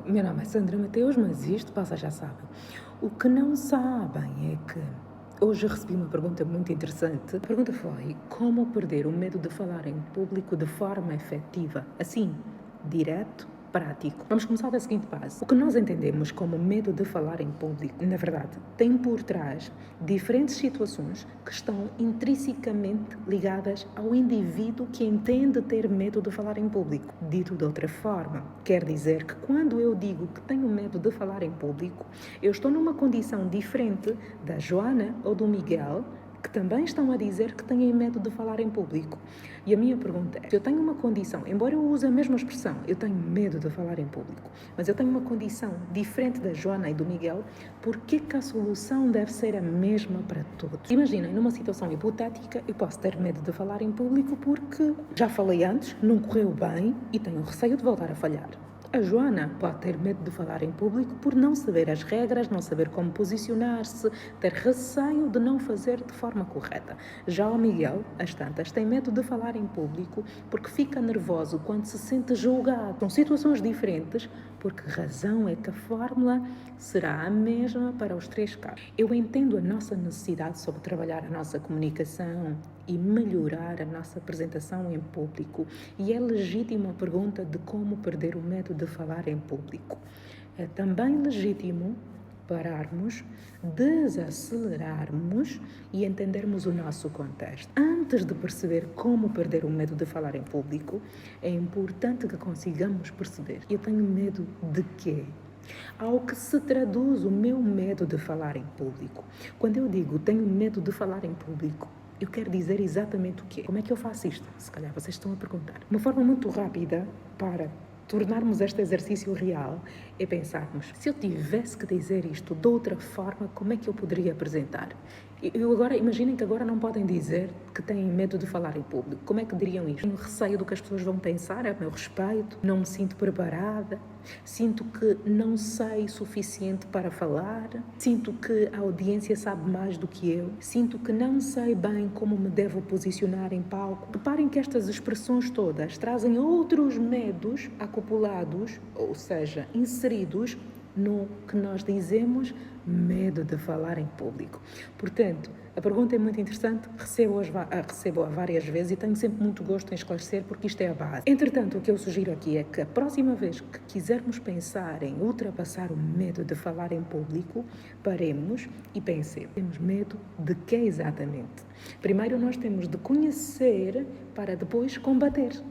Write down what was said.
Meu nome é Sandra Mateus, mas isto vocês já sabem. O que não sabem é que hoje recebi uma pergunta muito interessante. A pergunta foi: como perder o medo de falar em público de forma efetiva? Assim, direto, prático. Vamos começar da seguinte base. O que nós entendemos como medo de falar em público, na verdade, tem por trás diferentes situações que estão intrinsecamente ligadas ao indivíduo que entende ter medo de falar em público. Dito de outra forma, quer dizer que quando eu digo que tenho medo de falar em público, eu estou numa condição diferente da Joana ou do Miguel, que também estão a dizer que têm medo de falar em público. E a minha pergunta é: se eu tenho uma condição, embora eu use a mesma expressão, eu tenho medo de falar em público, mas eu tenho uma condição diferente da Joana e do Miguel, por que a solução deve ser a mesma para todos? Imaginem, numa situação hipotética, eu posso ter medo de falar em público porque já falei antes, não correu bem e tenho receio de voltar a falhar. A Joana pode ter medo de falar em público por não saber as regras, não saber como posicionar-se, ter receio de não fazer de forma correta. Já o Miguel, às tantas, tem medo de falar em público porque fica nervoso quando se sente julgado. São situações diferentes, porque razão é que a fórmula será a mesma para os três casos. Eu entendo a nossa necessidade sobre trabalhar a nossa comunicação e melhorar a nossa apresentação em público, e é legítima a pergunta de como perder o medo de falar em público. É também legítimo pararmos, desacelerarmos e entendermos o nosso contexto. Antes de perceber como perder o medo de falar em público, é importante que consigamos perceber: eu tenho medo de quê? Ao que se traduz o meu medo de falar em público? Quando eu digo tenho medo de falar em público, eu quero dizer exatamente o quê? Como é que eu faço isto? Se calhar vocês estão a perguntar. Uma forma muito rápida para tornarmos este exercício real é pensarmos: se eu tivesse que dizer isto de outra forma, como é que eu poderia apresentar? Imaginem que agora não podem dizer que têm medo de falar em público. Como é que diriam isto? Tenho receio do que as pessoas vão pensar a meu respeito, não me sinto preparada, sinto que não sei suficiente para falar, sinto que a audiência sabe mais do que eu, sinto que não sei bem como me devo posicionar em palco. Reparem que estas expressões todas trazem outros medos acumulados, ou seja, inseridos no que nós dizemos medo de falar em público. Portanto, a pergunta é muito interessante, recebo-a várias vezes e tenho sempre muito gosto em esclarecer, porque isto é a base. Entretanto, o que eu sugiro aqui é que a próxima vez que quisermos pensar em ultrapassar o medo de falar em público, paremos e pensemos: temos medo de quê exatamente? Primeiro nós temos de conhecer para depois combater.